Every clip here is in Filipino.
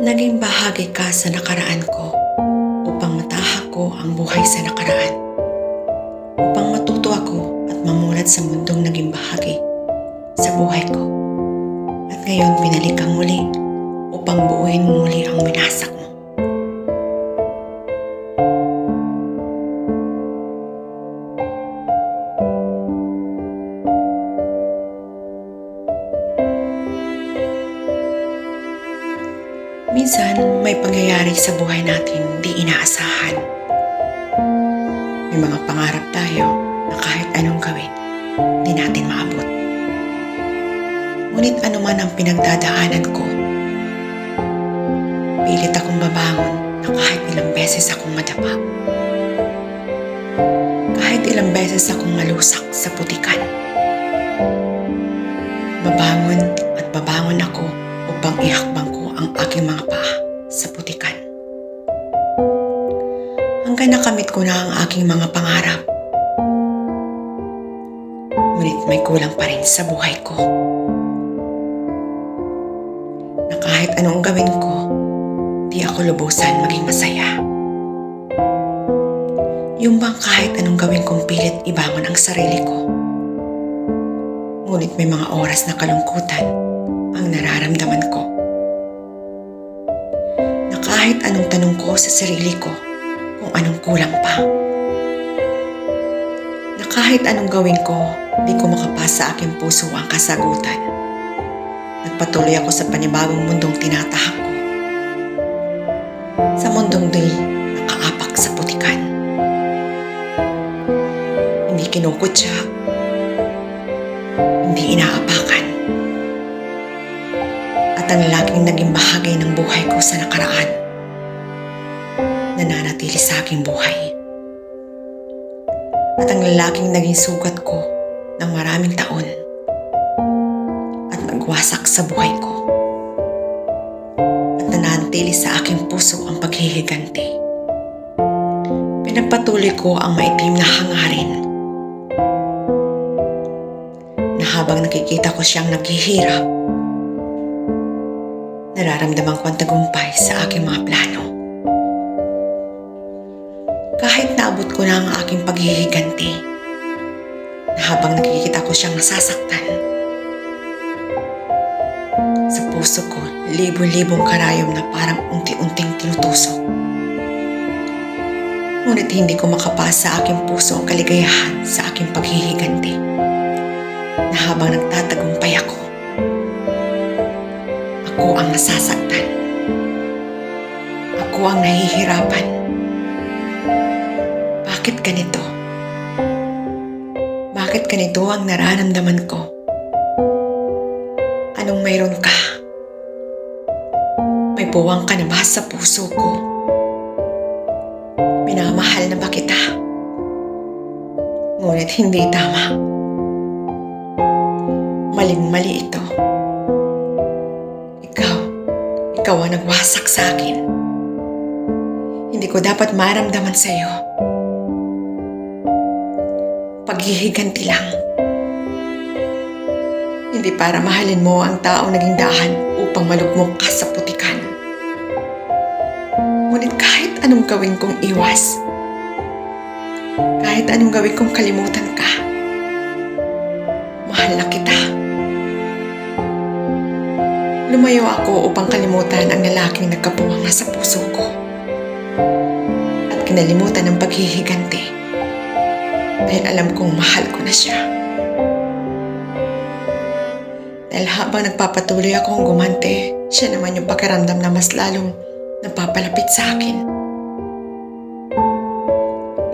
Naging bahagi ka sa nakaraan ko upang matahak ko ang buhay sa nakaraan. Upang matuto ako at mamulat sa mundong naging bahagi sa buhay ko. At ngayon binalik kang muli upang buuin mo muli ang winasak mo. Minsan, may pangyayari sa buhay natin di inaasahan. May mga pangarap tayo na kahit anong gawin, di natin maabot. Ngunit anuman ang pinagdadaanan ko, pilit akong babangon na kahit ilang beses akong madapa. Kahit ilang beses akong malusak sa putikan. Babangon at babangon ako upang ihakbang ko ang aking mga paa sa putikan. Hanggang nakamit ko na ang aking mga pangarap. Ngunit may kulang pa rin sa buhay ko. Na kahit anong gawin ko, di ako lubusan maging masaya. Yung bang kahit anong gawin kong pilit ibangon ang sarili ko. Ngunit may mga oras na kalungkutan ang nararamdaman ko. Kahit anong tanong ko sa sarili ko kung anong kulang pa. Na kahit anong gawin ko, di ko makapasa sa aking puso ang kasagutan. Nagpatuloy ako sa panibagong mundong tinatahak ko. Sa mundong di nakaapak sa putikan. Hindi kinukutya, hindi inaapakan. At ang lalaking naging bahagi ng buhay ko sa nakaraan, nananatili sa aking buhay. At ang lalaking naging sugat ko ng maraming taon at nagwasak sa buhay ko. At nananatili sa aking puso ang paghihiganti. Pinagpatuloy ko ang maitim na hangarin na habang nakikita ko siyang naghihirap, nararamdaman ko ang tagumpay sa aking mga plano. Kahit naabot ko na ang aking paghihiganti, na habang nakikita ko siyang nasasaktan, sa puso ko, libo-libong karayom na parang unti-unting tinutusok. Ngunit hindi ko makapasa sa aking puso ang kaligayahan sa aking paghihiganti, na habang nagtatagumpay ako ang nasasaktan. Ako ang nahihirapan. Bakit ganito? Bakit ganito ang nararamdaman ko? Anong mayroon ka? May buwang ka na ba sa puso ko? Minamahal na ba kita? Ngunit hindi tama. Maling-mali ito. Ikaw ang nagwasak sa akin. Hindi ko dapat maramdaman sa iyo. Paghihiganti lang. Hindi para mahalin mo ang taong naging daan upang malugmok ka sa putikan. Ngunit kahit anong gawin kong iwas, kahit anong gawin kong kalimutan ka, mahal na kita. Lumayo ako upang kalimutan ang lalaking nagkapuwang na sa puso ko. At kinalimutan ang paghihiganti. Dahil alam kong mahal ko na siya. Dahil habang nagpapatuloy akong gumante, siya naman yung pakiramdam na mas lalong nagpapalapit sa akin.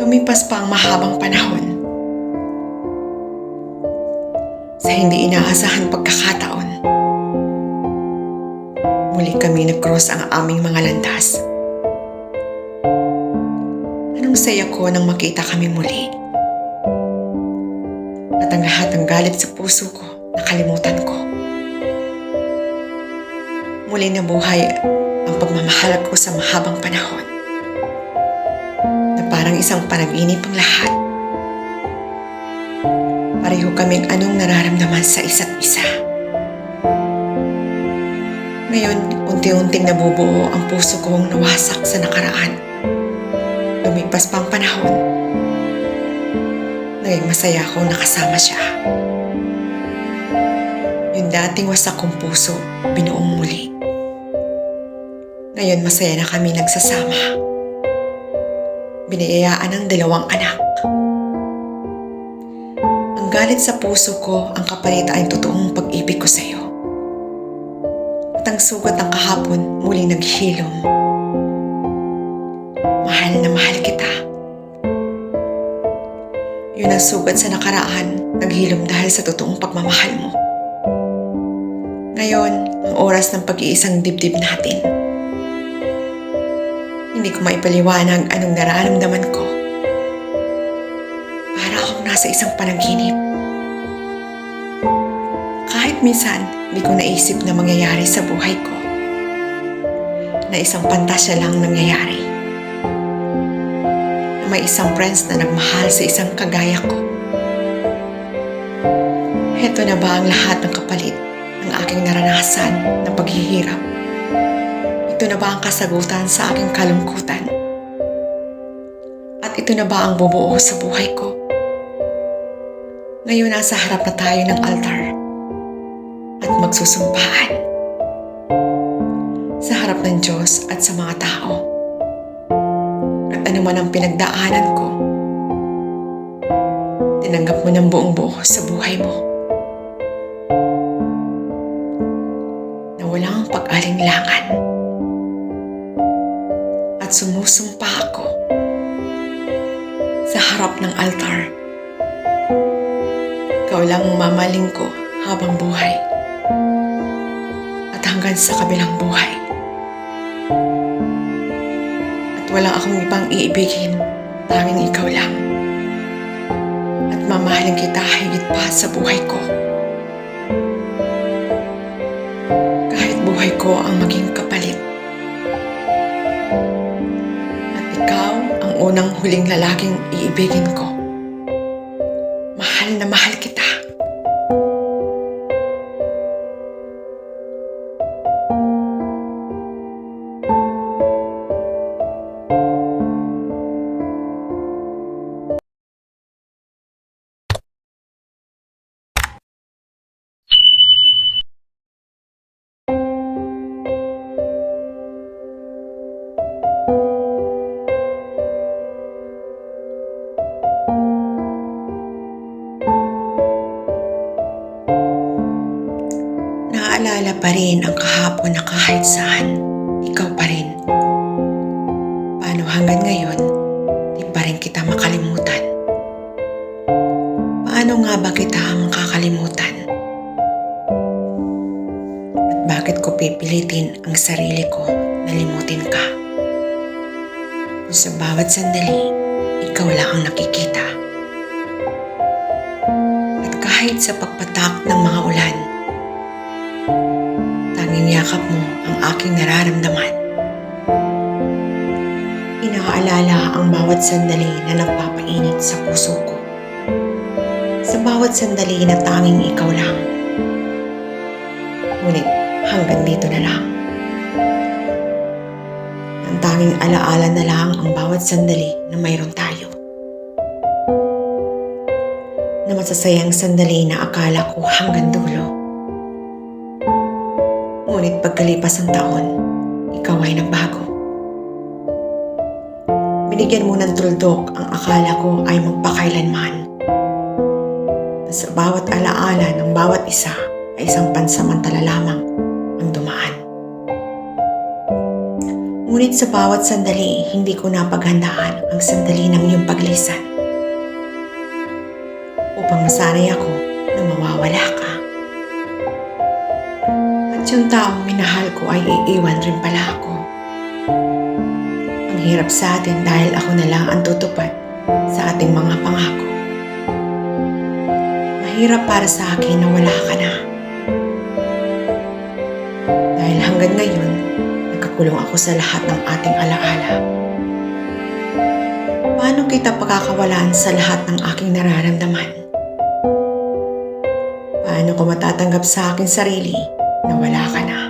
Lumipas pa ang mahabang panahon. Sa hindi inaasahan pagkakataon, muli kami nag-cross ang aming mga landas. Anong saya ko nang makita kami muli. At ang lahat ng galit sa puso ko, nakalimutan ko. Muli na buhay ang pagmamahal ko sa mahabang panahon. Na parang isang panaginip ang lahat. Pareho kaming anong nararamdaman sa isa't isa. Ngayon, unti-unting nabubuo ang puso kong nawasak sa nakaraan. Lumipas pa ang panahon. Naging masaya akong nakasama siya. Yung dating wasak kong puso, binuong muli. Ngayon masaya na kami nagsasama. Biniyayaan ng 2 anak. Ang galit sa puso ko, ang kapalit ay totoong pag-ibig ko sa iyo. At ang sugat ng kahapon muling naghilom. Mahal na mahal kita. Yun ang sugat sa nakaraan, naghilom dahil sa totoong pagmamahal mo. Ngayon, ang oras ng pag-iisang dibdib natin. Hindi ko maipaliwanag anong nararamdaman ko. Para akong nasa isang panaginip. Kahit minsan, hindi ko naisip na mangyayari sa buhay ko. Na isang pantasya lang nangyayari. Na may isang prince na nagmahal sa isang kagaya ko. Heto na ba ang lahat ng kapalit ng aking naranasan na paghihirap? Ito na ba ang kasagutan sa aking kalungkutan? At ito na ba ang bubuo sa buhay ko? Ngayon nasa harap na tayo ng altar at magsusumpaan sa harap ng Diyos at sa mga tao. At ano man ang pinagdaanan ko, tinanggap mo ng buong buo sa buhay mo. Na walang pag-alinlangan. At sumusumpa ako sa harap ng altar. Ikaw lang ang mamaling ko habang buhay at hanggang sa kabilang buhay. At wala akong ibang iibigin, tanging ikaw lang. At mamahalin kita higit pa sa buhay ko. Kahit buhay ko ang maging kapalit. Ikaw ang unang huling lalaking iibigin ko. Mahal na mahal kita. Naalala pa rin ang kahapon na kahit saan, ikaw pa rin. Paano hanggang ngayon, di pa rin kita makalimutan? Paano nga ba kita makakalimutan? At bakit ko pipilitin ang sarili ko na limutin ka? Kung sa bawat sandali, ikaw lang ang nakikita. At kahit sa pagpatak ng mga ulan, tanging yakap mo ang aking nararamdaman. Inaalala ang bawat sandali na nagpapainit sa puso ko. Sa bawat sandali na tanging ikaw lang. Ngunit hanggang dito na lang. Ang tanging alaala na lang ang bawat sandali na mayroon tayo. Na masasayang sandali na akala ko hanggang dulo. Ngunit pagkalipas ng taon, ikaw ay nagbago. Binigyan mo ng tuldok ang akala ko ay magpakailanman. Na sa bawat alaala ng bawat isa ay isang pansamantala lamang ang dumaan. Ngunit sa bawat sandali, hindi ko napaghandaan ang sandali ng iyong paglisan. Upang masanay ako na mawawala ka. Yung taong minahal ko ay iiwan rin pala ako. Ang hirap sa atin dahil ako na lang ang tutupad sa ating mga pangako. Mahirap para sa akin na wala ka na. Dahil hanggang ngayon, nagkakulong ako sa lahat ng ating alaala. Paano kita pagkakawalan sa lahat ng aking nararamdaman? Paano ko matatanggap sa aking sarili na wala ka na?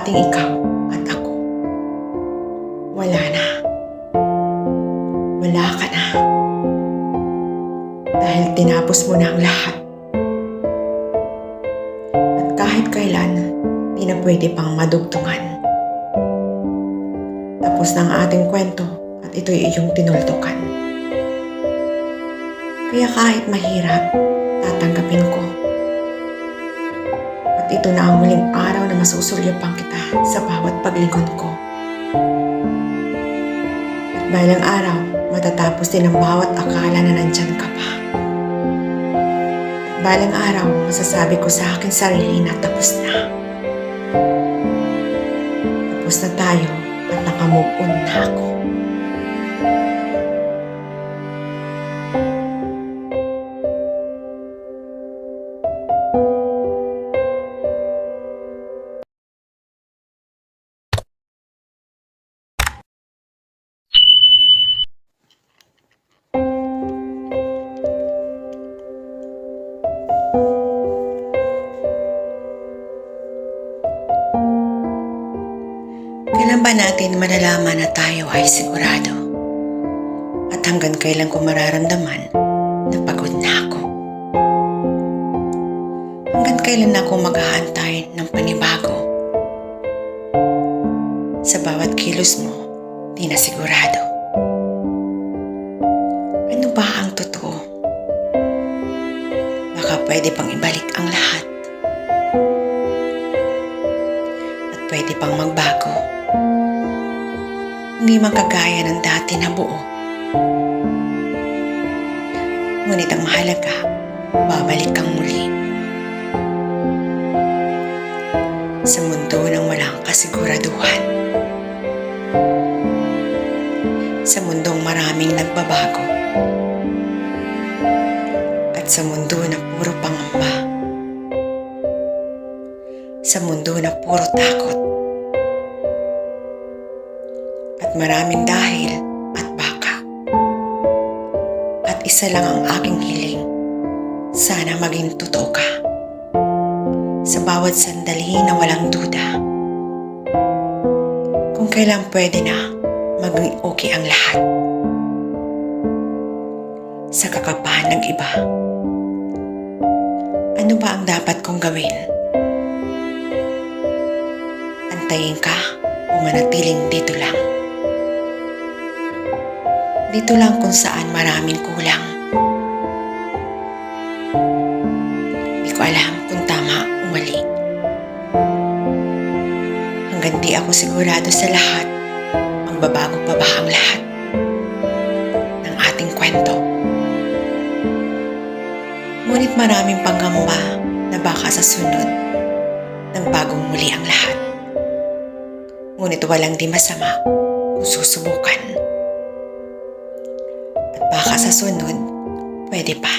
dating ikaw at ako. Wala na. Wala ka na. Dahil tinapos mo na ang lahat. At kahit kailan, di na pwede pang madugtungan. Tapos na ang ating kwento at ito'y iyong tinultukan. Kaya kahit mahirap, tatanggapin ko. At ito na ang muling araw na masusulyapang kita sa bawat paglingon ko. At balang araw, matatapos din ang bawat akala na nandyan ka pa. At balang araw, masasabi ko sa akin sarili na tapos na. Tapos na tayo at nakamove on na ako. Kailan ba natin malalaman na tayo ay sigurado? At hanggang kailan ko mararamdaman na pagod na ako? Hanggang kailan ako mag-aantay ng panibago? Sa bawat kilos mo, di na sigurado. Ano ba ang totoo? Baka pwede pang ibalik ang lahat. At pwede pang magbago. Hindi man kagaya ng dati na buo. Ngunit ang mahalaga, babalik kang muli. Sa mundo ng walang kasiguraduhan. Sa mundong maraming nagbabago. At sa mundo na puro pangamba. Sa mundo na puro takot. At maraming dahil at baka. At isa lang ang aking hiling, sana maging totoo ka. Sa bawat sandali na walang duda. Kung kailan pwede na, maging okay ang lahat. Sa kakapahan ng iba. Ano ba ang dapat kong gawin? Antayin ka o manatiling dito lang? Dito lang kung saan maraming kulang. Di ko alam kung tama o mali. Hanggang di ako sigurado sa lahat, magbabago pa ba ang lahat ng ating kwento. Ngunit maraming panggamba na baka sa sunod, nagbagong muli ang lahat. Ngunit walang di masama kung susubukan. Baka sa sunod, pwede pa.